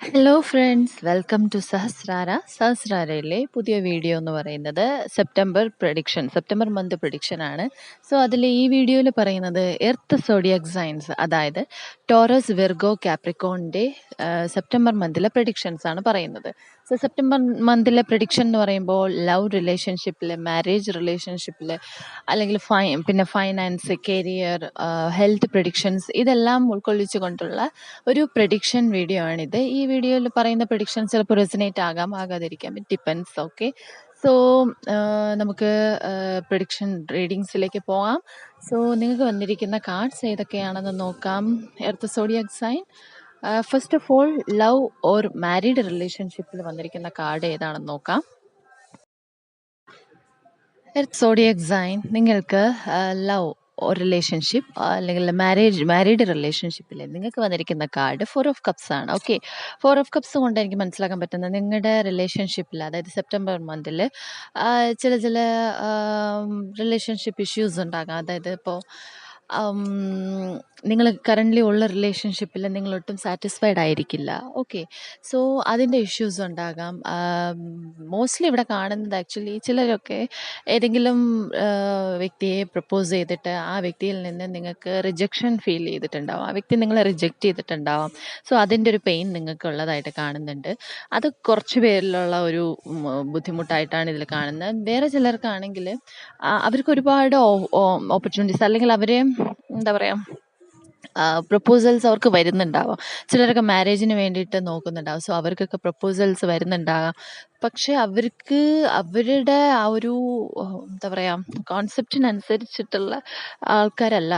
Hello friends, welcome to Sahasrara. സഹസ്രാരയിലെ പുതിയ video എന്ന് പറയുന്നത് സെപ്റ്റംബർ മന്ത് പ്രഡിക്ഷൻ ആണ്. സോ അതിൽ ഈ വീഡിയോയിൽ പറയുന്നത് എർത്ത് സോഡിയക് സൈൻസ്, അതായത് ടോറസ്, വിർഗോ, കാപ്രിക്കോണിൻ്റെ സെപ്റ്റംബർ മന്തിലെ പ്രഡിക്ഷൻസ് ആണ് പറയുന്നത്. സോ സെപ്റ്റംബർ മന്തിലെ പ്രഡിക്ഷൻ എന്ന് പറയുമ്പോൾ ലവ് റിലേഷൻഷിപ്പിൽ, മാരേജ് റിലേഷൻഷിപ്പിൽ, അല്ലെങ്കിൽ പിന്നെ ഫൈനാൻസ്, കരിയർ, ഹെൽത്ത് പ്രഡിക്ഷൻസ് ഇതെല്ലാം ഉൾക്കൊള്ളിച്ചു കൊണ്ടുള്ള ഒരു പ്രഡിക്ഷൻ വീഡിയോ ആണിത്. ഈ വീഡിയോയിൽ പറയുന്ന പ്രഡിക്ഷൻ ചിലപ്പോൾ റെസിനേറ്റ് ആകാം, ആകാതിരിക്കാം, ഇറ്റ് ഡിപ്പെൻസ്. ഓക്കെ, സോ നമുക്ക് പ്രഡിക്ഷൻ റീഡിങ്സിലേക്ക് പോകാം. സോ നിങ്ങൾക്ക് വന്നിരിക്കുന്ന കാർഡ്സ് ഏതൊക്കെയാണെന്ന് നോക്കാം. Earth zodiac sign, first of all love or married റിലേഷൻഷിപ്പിൽ വന്നിരിക്കുന്ന കാർഡ് ഏതാണെന്ന് നോക്കാം. എർത്ത് സോഡിയക് സൈൻ, നിങ്ങൾക്ക് ലവ് റിലേഷൻഷിപ്പ് അല്ലെങ്കിൽ മാരീഡ് റിലേഷൻഷിപ്പിൽ നിങ്ങൾക്ക് വന്നിരിക്കുന്ന കാർഡ് 4 ഓഫ് കപ്സ് ആണ്. ഓക്കെ, 4 ഓഫ് കപ്സ് കൊണ്ട് എനിക്ക് മനസ്സിലാക്കാൻ പറ്റുന്നത് നിങ്ങളുടെ റിലേഷൻഷിപ്പിൽ, അതായത് സെപ്റ്റംബർ മന്തിൽ ചില റിലേഷൻഷിപ്പ് ഇഷ്യൂസ് ഉണ്ടാകാം. അതായത് ഇപ്പോൾ നിങ്ങൾ കറൻ്റ്ലി ഉള്ള റിലേഷൻഷിപ്പിൽ നിങ്ങളൊട്ടും സാറ്റിസ്ഫൈഡ് ആയിരിക്കില്ല. ഓക്കെ, സോ അതിൻ്റെ ഇഷ്യൂസ് ഉണ്ടാകാം. മോസ്റ്റ്ലി ഇവിടെ കാണുന്നത് ആക്ച്വലി ചിലരൊക്കെ ഏതെങ്കിലും വ്യക്തിയെ പ്രപ്പോസ് ചെയ്തിട്ട് ആ വ്യക്തിയിൽ നിന്ന് നിങ്ങൾക്ക് റിജക്ഷൻ ഫീൽ ചെയ്തിട്ടുണ്ടാവും. ആ വ്യക്തി നിങ്ങളെ റിജക്റ്റ് ചെയ്തിട്ടുണ്ടാവാം. സോ അതിൻ്റെ ഒരു പെയിൻ നിങ്ങൾക്ക് ഉള്ളതായിട്ട് കാണുന്നുണ്ട്. അത് കുറച്ച് പേരിലുള്ള ഒരു ബുദ്ധിമുട്ടായിട്ടാണ് ഇതിൽ കാണുന്നത്. വേറെ ചിലർക്കാണെങ്കിൽ അവർക്ക് ഒരുപാട് ഓപ്പർച്യൂണിറ്റീസ്, അല്ലെങ്കിൽ അവരെ എന്താ പറയുക, പ്രപ്പോസൽസ് അവർക്ക് വരുന്നുണ്ടാവാം. ചിലരൊക്കെ മാരേജിന് വേണ്ടിയിട്ട് നോക്കുന്നുണ്ടാവും. സോ അവർക്കൊക്കെ പ്രപ്പോസൽസ് വരുന്നുണ്ടാകാം. പക്ഷെ അവർക്ക് അവരുടെ ആ ഒരു എന്താ പറയുക, കോൺസെപ്റ്റിനനുസരിച്ചിട്ടുള്ള ആൾക്കാരല്ല,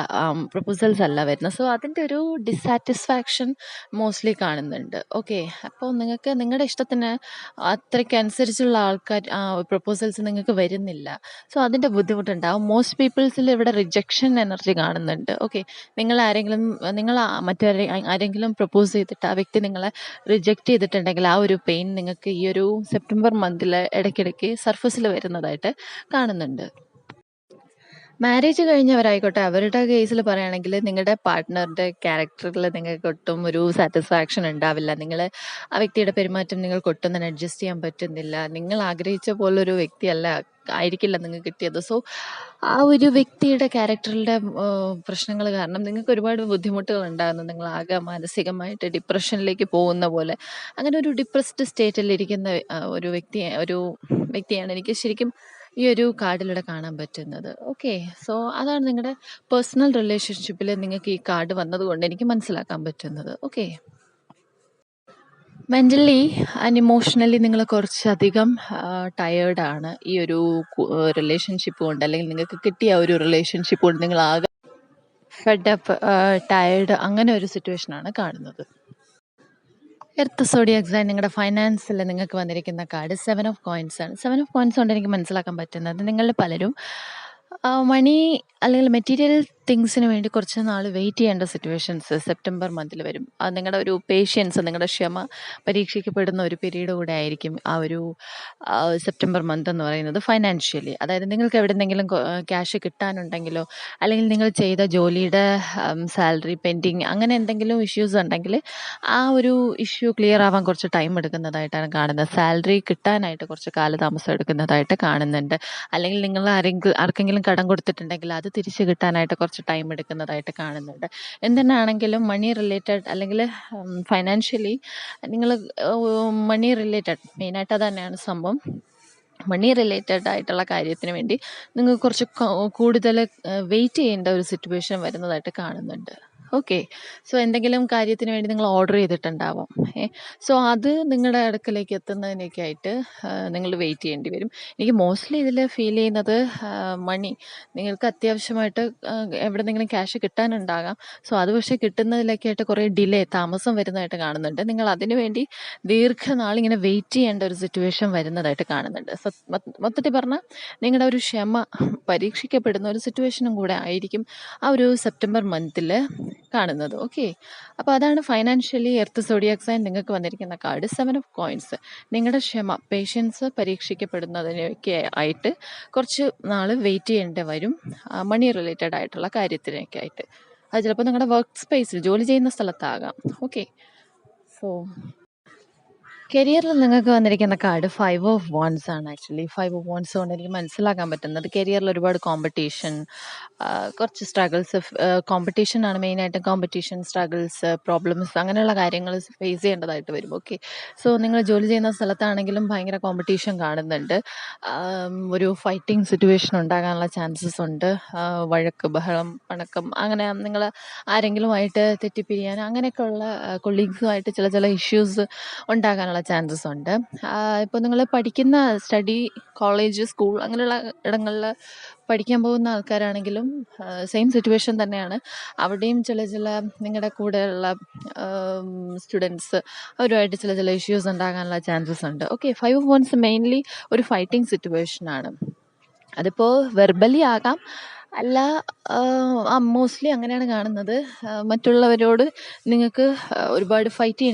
പ്രപ്പോസൽസ് അല്ല വരുന്നത്. സോ അതിൻ്റെ ഒരു ഡിസാറ്റിസ്ഫാക്ഷൻ മോസ്റ്റ്ലി കാണുന്നുണ്ട്. ഓക്കെ, അപ്പോൾ നിങ്ങൾക്ക് നിങ്ങളുടെ ഇഷ്ടത്തിന് അത്രയ്ക്കനുസരിച്ചുള്ള ആൾക്കാർ പ്രപ്പോസൽസ് നിങ്ങൾക്ക് വരുന്നില്ല. സോ അതിൻ്റെ ബുദ്ധിമുട്ടുണ്ടാവും. മോസ്റ്റ് പീപ്പിൾസിൽ ഇവിടെ റിജക്ഷൻ എനർജി കാണുന്നുണ്ട്. ഓക്കെ, നിങ്ങൾ ആരെങ്കിലും പ്രപ്പോസ് ചെയ്തിട്ട് ആ വ്യക്തി നിങ്ങളെ റിജക്റ്റ് ചെയ്തിട്ടുണ്ടെങ്കിൽ ആ ഒരു പെയിൻ നിങ്ങൾക്ക് ഈ ഒരു സെപ്റ്റംബർ മന്തിൽ ഇടയ്ക്കിടയ്ക്ക് സർഫസിൽ വരുന്നതായിട്ട് കാണുന്നുണ്ട്. മാരേജ് കഴിഞ്ഞവരായിക്കോട്ടെ, അവരുടെ കേസിൽ പറയുകയാണെങ്കിൽ നിങ്ങളുടെ പാർട്ട്ണറുടെ ക്യാരക്ടറിൽ നിങ്ങൾക്ക് ഒട്ടും ഒരു സാറ്റിസ്ഫാക്ഷൻ ഉണ്ടാവില്ല. നിങ്ങൾ ആ വ്യക്തിയുടെ പെരുമാറ്റം നിങ്ങൾക്ക് ഒട്ടും തന്നെ അഡ്ജസ്റ്റ് ചെയ്യാൻ പറ്റുന്നില്ല. നിങ്ങൾ ആഗ്രഹിച്ച പോലൊരു വ്യക്തിയല്ല ആയിരിക്കില്ല നിങ്ങൾക്ക് കിട്ടിയത്. സോ ആ ഒരു വ്യക്തിയുടെ ക്യാരക്ടറിൻ്റെ പ്രശ്നങ്ങൾ കാരണം നിങ്ങൾക്ക് ഒരുപാട് ബുദ്ധിമുട്ടുകൾ ഉണ്ടാകുന്നു. നിങ്ങൾ ആകെ മാനസികമായിട്ട് ഡിപ്രഷനിലേക്ക് പോകുന്ന പോലെ, അങ്ങനെ ഒരു ഡിപ്രസ്ഡ് സ്റ്റേറ്റിലിരിക്കുന്ന ഒരു വ്യക്തിയാണ് എനിക്ക് ശരിക്കും ഈ ഒരു കാർഡിലൂടെ കാണാൻ പറ്റുന്നത്. ഓക്കെ, സോ അതാണ് നിങ്ങളുടെ പേഴ്സണൽ റിലേഷൻഷിപ്പിൽ നിങ്ങൾക്ക് ഈ കാർഡ് വന്നതുകൊണ്ട് എനിക്ക് മനസ്സിലാക്കാൻ പറ്റുന്നത്. ഓക്കെ, മെൻ്റലി ആൻഡ് ഇമോഷണലി നിങ്ങൾ കുറച്ചധികം ടയേർഡാണ് ഈ ഒരു റിലേഷൻഷിപ്പ് കൊണ്ട്, അല്ലെങ്കിൽ നിങ്ങൾക്ക് കിട്ടിയ ഒരു റിലേഷൻഷിപ്പ് കൊണ്ട് നിങ്ങൾ ആകെ ഫെഡപ്പ്, ടയേർഡ്, അങ്ങനെ ഒരു സിറ്റുവേഷനാണ് കാണുന്നത്. എർത്ത് സോഡിയക് സൈൻ, നിങ്ങളുടെ ഫൈനാൻസിൽ നിങ്ങൾക്ക് വന്നിരിക്കുന്ന കാർഡ് 7 ഓഫ് കോയിൻസ് ആണ്. 7 ഓഫ് കോയിൻസ് കൊണ്ട് എനിക്ക് മനസ്സിലാക്കാൻ പറ്റുന്നത് നിങ്ങളിൽ പലരും മണി അല്ലെങ്കിൽ മെറ്റീരിയൽ തിങ്സിന് വേണ്ടി കുറച്ച് നാൾ വെയിറ്റ് ചെയ്യേണ്ട സിറ്റുവേഷൻസ് സെപ്റ്റംബർ മന്തിൽ വരും. അത് നിങ്ങളുടെ ഒരു പേഷ്യൻസ്, നിങ്ങളുടെ ക്ഷമ പരീക്ഷിക്കപ്പെടുന്ന ഒരു പീരീഡ് കൂടെ ആയിരിക്കും ആ ഒരു സെപ്റ്റംബർ മന്ത് എന്ന് പറയുന്നത് ഫൈനാൻഷ്യലി. അതായത് നിങ്ങൾക്ക് എവിടെന്നെങ്കിലും ക്യാഷ് കിട്ടാനുണ്ടെങ്കിലോ, അല്ലെങ്കിൽ നിങ്ങൾ ചെയ്ത ജോലിയുടെ സാലറി പെൻഡിങ്, അങ്ങനെ എന്തെങ്കിലും ഇഷ്യൂസ് ഉണ്ടെങ്കിൽ ആ ഒരു ഇഷ്യൂ ക്ലിയർ ആവാൻ കുറച്ച് ടൈം എടുക്കുന്നതായിട്ടാണ് കാണുന്നത്. സാലറി കിട്ടാനായിട്ട് കുറച്ച് കാലതാമസം എടുക്കുന്നതായിട്ട് കാണുന്നുണ്ട്. അല്ലെങ്കിൽ നിങ്ങൾ ആർക്കെങ്കിലും കടം കൊടുത്തിട്ടുണ്ടെങ്കിൽ അത് തിരിച്ച് കിട്ടാനായിട്ട് കുറച്ച് ടൈം എടുക്കുന്നതായിട്ട് കാണുന്നുണ്ട്. എന്തിനാണെങ്കിലും മണി റിലേറ്റഡ്, അല്ലെങ്കിൽ ഫൈനാൻഷ്യലി നിങ്ങൾ മണി റിലേറ്റഡ്, മെയിനായിട്ട് അത് തന്നെയാണ് സംഭവം. മണി റിലേറ്റഡ് ആയിട്ടുള്ള കാര്യത്തിന് വേണ്ടി നിങ്ങൾക്ക് കുറച്ച് കൂടുതൽ വെയിറ്റ് ചെയ്യേണ്ട ഒരു സിറ്റുവേഷൻ വരുന്നതായിട്ട് കാണുന്നുണ്ട്. ഓക്കെ, സോ എന്തെങ്കിലും കാര്യത്തിന് വേണ്ടി നിങ്ങൾ ഓർഡർ ചെയ്തിട്ടുണ്ടാവാം. സോ അത് നിങ്ങളുടെ അടുക്കലേക്ക് എത്തുന്നതിനൊക്കെ ആയിട്ട് നിങ്ങൾ വെയിറ്റ് ചെയ്യേണ്ടി വരും. എനിക്ക് മോസ്റ്റ്ലി ഇതിൽ ഫീൽ ചെയ്യുന്നത് മണി, നിങ്ങൾക്ക് അത്യാവശ്യമായിട്ട് എവിടെന്നെങ്കിലും ക്യാഷ് കിട്ടാനുണ്ടാകാം. സോ അത് പക്ഷേ കിട്ടുന്നതിലൊക്കെ ആയിട്ട് കുറേ താമസം വരുന്നതായിട്ട് കാണുന്നുണ്ട്. നിങ്ങൾ അതിനു വേണ്ടി ദീർഘനാളിങ്ങനെ വെയിറ്റ് ചെയ്യേണ്ട ഒരു സിറ്റുവേഷൻ വരുന്നതായിട്ട് കാണുന്നുണ്ട്. മൊത്തത്തിൽ പറഞ്ഞാൽ നിങ്ങളുടെ ഒരു ക്ഷമ പരീക്ഷിക്കപ്പെടുന്ന ഒരു സിറ്റുവേഷനും കൂടെ ആയിരിക്കും ആ ഒരു സെപ്റ്റംബർ മന്തിൽ കാണുന്നത്. ഓക്കെ, അപ്പോൾ അതാണ് ഫൈനാൻഷ്യലി എർത്ത് സോഡിയക് സൈൻ നിങ്ങൾക്ക് വന്നിരിക്കുന്ന കാർഡ് 7 ഓഫ് കോയിൻസ്. നിങ്ങളുടെ ക്ഷമ, പേഷ്യൻസ് പരീക്ഷിക്കപ്പെടുന്നതിനൊക്കെ ആയിട്ട് കുറച്ച് നാൾ വെയിറ്റ് ചെയ്യേണ്ടി വരും, മണി റിലേറ്റഡ് ആയിട്ടുള്ള കാര്യത്തിനൊക്കെ ആയിട്ട്. അത് ചിലപ്പോൾ നിങ്ങളുടെ വർക്ക് സ്പേസിൽ ജോലി ചെയ്യുന്ന സ്ഥലത്താകാം. ഓക്കെ, സോ കരിയറിൽ നിങ്ങൾക്ക് വന്നിരിക്കുന്ന കാർഡ് 5 ഓഫ് വാൻഡ്സ് ആണ്. ആക്ച്വലി 5 ഓഫ് വാൻഡ്സ് കൊണ്ട് എനിക്ക് മനസ്സിലാക്കാൻ പറ്റുന്നത് കരിയറിൽ ഒരുപാട് കോമ്പറ്റീഷൻ, കുറച്ച് സ്ട്രഗിൾസ്, കോമ്പറ്റീഷൻ ആണ് മെയിനായിട്ടും. കോമ്പറ്റീഷൻ, സ്ട്രഗിൾസ്, പ്രോബ്ലംസ്, അങ്ങനെയുള്ള കാര്യങ്ങൾ ഫേസ് ചെയ്യേണ്ടതായിട്ട് വരും. ഓക്കെ, സോ നിങ്ങൾ ജോലി ചെയ്യുന്ന സ്ഥലത്താണെങ്കിലും ഭയങ്കര കോമ്പറ്റീഷൻ കാണുന്നുണ്ട്. ഒരു ഫൈറ്റിംഗ് സിറ്റുവേഷൻ ഉണ്ടാകാനുള്ള ചാൻസസ് ഉണ്ട്. വഴക്ക്, ബഹളം, പണക്കം, അങ്ങനെ നിങ്ങൾ ആരെങ്കിലുമായിട്ട് തെറ്റിപ്പിരിയാൻ, അങ്ങനെയൊക്കെയുള്ള കൊളീഗ്സുമായിട്ട് ചില ചില ഇഷ്യൂസ് ഉണ്ടാകാനുള്ള ചാൻസസ് ഉണ്ട്. ഇപ്പോൾ നിങ്ങൾ പഠിക്കുന്ന കോളേജ്, സ്കൂൾ, അങ്ങനെയുള്ള ഇടങ്ങളിൽ പഠിക്കാൻ പോകുന്ന ആൾക്കാരാണെങ്കിലും സെയിം സിറ്റുവേഷൻ തന്നെയാണ്. അവിടെയും ചില ചില നിങ്ങളുടെ കൂടെയുള്ള സ്റ്റുഡൻസ് അവരുമായിട്ട് ചില ചില ഇഷ്യൂസ് ഉണ്ടാകാനുള്ള ചാൻസസ് ഉണ്ട്. ഓക്കെ, 5 ഓഫ് വാൻഡ്സ് മെയിൻലി ഒരു ഫൈറ്റിംഗ് സിറ്റുവേഷനാണ്. അതിപ്പോൾ വെർബലി ആകാം, അല്ല മോസ്റ്റ്ലി അങ്ങനെയാണ് കാണുന്നത്. മറ്റുള്ളവരോട് നിങ്ങൾക്ക് ഒരുപാട് ഫൈറ്റ്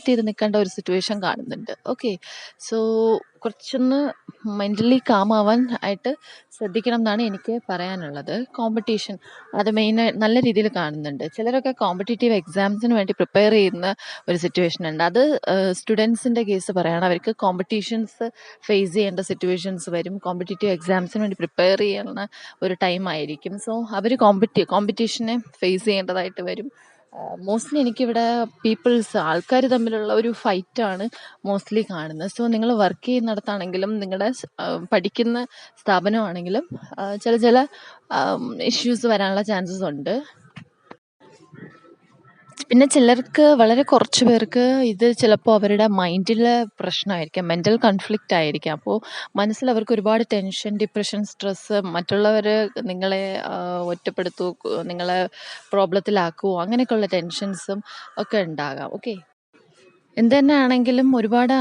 ചെയ്ത് നിൽക്കേണ്ട ഒരു സിറ്റുവേഷൻ കാണുന്നുണ്ട്. ഓക്കെ, സോ കുറച്ചൊന്ന് മെൻ്റലി കാമാവാൻ ആയിട്ട് ശ്രദ്ധിക്കണം എന്നാണ് എനിക്ക് പറയാനുള്ളത്. കോമ്പറ്റീഷൻ അത് നല്ല രീതിയിൽ കാണുന്നുണ്ട്. ചിലരൊക്കെ കോമ്പറ്റേറ്റീവ് എക്സാംസിന് വേണ്ടി പ്രിപ്പയർ ചെയ്യുന്ന ഒരു സിറ്റുവേഷൻ ഉണ്ട്. അത് സ്റ്റുഡൻസിൻ്റെ കേസ് പറയുകയാണ്. അവർക്ക് കോമ്പറ്റീഷൻസ് ഫേസ് ചെയ്യേണ്ട സിറ്റുവേഷൻസ് വരും. കോമ്പറ്റേറ്റീവ് എക്സാംസിന് വേണ്ടി പ്രിപ്പയർ ചെയ്യുന്ന ഒരു ടൈം ആയിരിക്കും. സോ അവർ കോമ്പറ്റീഷനെ ഫേസ് ചെയ്യേണ്ടതായിട്ട് വരും. മോസ്റ്റ്ലി എനിക്കിവിടെ ആൾക്കാർ തമ്മിലുള്ള ഒരു ഫൈറ്റാണ് മോസ്റ്റ്ലി കാണുന്നത്. സോ നിങ്ങൾ വർക്ക് ചെയ്യുന്നിടത്താണെങ്കിലും നിങ്ങളുടെ പഠിക്കുന്ന സ്ഥാപനമാണെങ്കിലും ചില ചില ഇഷ്യൂസ് വരാനുള്ള ചാൻസസ് ഉണ്ട്. പിന്നെ ചിലർക്ക്, വളരെ കുറച്ച് പേർക്ക് ഇത് ചിലപ്പോൾ അവരുടെ മൈൻഡിലെ പ്രശ്നമായിരിക്കാം, മെൻ്റൽ കൺഫ്ലിക്റ്റ് ആയിരിക്കാം. അപ്പോൾ മനസ്സിൽ അവർക്ക് ഒരുപാട് ടെൻഷൻ, ഡിപ്രഷൻ, സ്ട്രെസ്സ്, മറ്റുള്ളവർ നിങ്ങളെ ഒറ്റപ്പെടുത്തുമോ, നിങ്ങളെ പ്രോബ്ലത്തിലാക്കുമോ, അങ്ങനെയൊക്കെയുള്ള ടെൻഷൻസും ഒക്കെ ഉണ്ടാകാം. ഓക്കെ, എന്ത് തന്നെ ആണെങ്കിലും ഒരുപാട്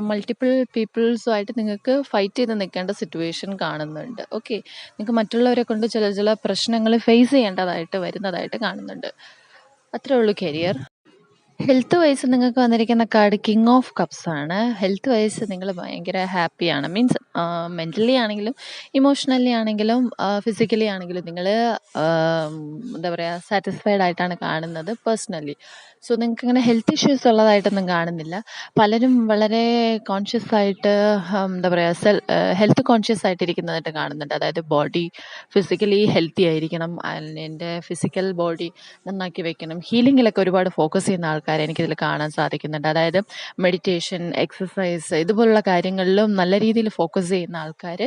മൾട്ടിപ്പിൾ പീപ്പിൾസുമായിട്ട് നിങ്ങൾക്ക് ഫൈറ്റ് ചെയ്ത് നിൽക്കേണ്ട സിറ്റുവേഷൻ കാണുന്നുണ്ട്. ഓക്കെ, നിങ്ങൾക്ക് മറ്റുള്ളവരെ കൊണ്ട് ചില ചില പ്രശ്നങ്ങൾ ഫേസ് ചെയ്യേണ്ടതായിട്ട് വരുന്നതായിട്ട് കാണുന്നുണ്ട്. അത്രേ ഉള്ളൂ കരിയർ. ഹെൽത്ത് വൈസ് നിങ്ങൾക്ക് വന്നിരിക്കുന്ന കാർഡ് കിങ് ഓഫ് കപ്സ് ആണ്. ഹെൽത്ത് വൈസ് നിങ്ങൾ ഭയങ്കര ഹാപ്പിയാണ്. മീൻസ് മെൻ്റലി ആണെങ്കിലും ഇമോഷണലി ആണെങ്കിലും ഫിസിക്കലി ആണെങ്കിലും നിങ്ങൾ എന്താ പറയുക, സാറ്റിസ്ഫൈഡ് ആയിട്ടാണ് കാണുന്നത് പേഴ്സണലി. സോ നിങ്ങൾക്ക് ഇങ്ങനെ ഹെൽത്ത് ഇഷ്യൂസ് ഉള്ളതായിട്ടൊന്നും കാണുന്നില്ല. പലരും വളരെ കോൺഷ്യസ് ആയിട്ട് എന്താ പറയുക, ഹെൽത്ത് കോൺഷ്യസ് ആയിട്ടിരിക്കുന്നതായിട്ട് കാണുന്നുണ്ട്. അതായത് ബോഡി ഫിസിക്കലി ഹെൽത്തി ആയിരിക്കണം, എൻ്റെ ഫിസിക്കൽ ബോഡി നന്നാക്കി വെക്കണം. ഹീലിങ്ങിലൊക്കെ ഒരുപാട് ഫോക്കസ് ചെയ്യുന്ന ആൾക്കാരെ എനിക്കിതിൽ കാണാൻ സാധിക്കുന്നുണ്ട്. അതായത് മെഡിറ്റേഷൻ, എക്സസൈസ്, ഇതുപോലുള്ള കാര്യങ്ങളിലും നല്ല രീതിയിൽ ഫോക്കസ് ചെയ്യുന്ന ആൾക്കാർ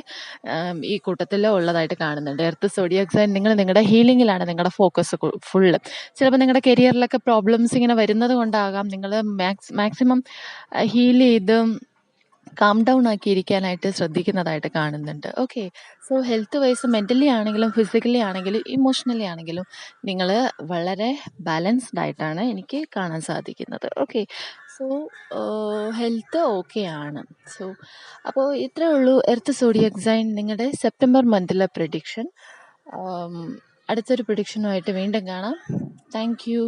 ഈ കൂട്ടത്തിൽ ഉള്ളതായിട്ട് കാണുന്നുണ്ട്. എർത്ത് സോഡിയാക് സൈൻ, നിങ്ങളുടെ ഹീലിങ്ങിലാണ് നിങ്ങളുടെ ഫോക്കസ് ഫുള്ള്. ചിലപ്പോൾ നിങ്ങളുടെ കരിയറിലൊക്കെ പ്രോബ്ലംസ് ഇങ്ങനെ വരുന്നത് കൊണ്ടാകാം നിങ്ങൾ മാക്സിമം ഹീൽ ചെയ്ത് കാം ഡൗൺ ആക്കിയിരിക്കാനായിട്ട് ശ്രദ്ധിക്കുന്നതായിട്ട് കാണുന്നുണ്ട്. Okay, so health vice mentally ആണെങ്കിലും ഫിസിക്കലി ആണെങ്കിലും ഇമോഷണലി ആണെങ്കിലും നിങ്ങൾ വളരെ ബാലൻസ്ഡ് ആയിട്ടാണ് എനിക്ക് കാണാൻ സാധിക്കുന്നത്. ഓക്കെ, സോ ഹെൽത്ത് ഓക്കെ ആണ്. സോ അപ്പോൾ ഇത്രയേ ഉള്ളൂ എർത്ത് സോഡിയാക് സൈൻ നിങ്ങളുടെ സെപ്റ്റംബർ മന്തിലെ പ്രഡിക്ഷൻ. അടുത്തൊരു പ്രഡിക്ഷനുമായിട്ട് വീണ്ടും കാണാം. Thank you.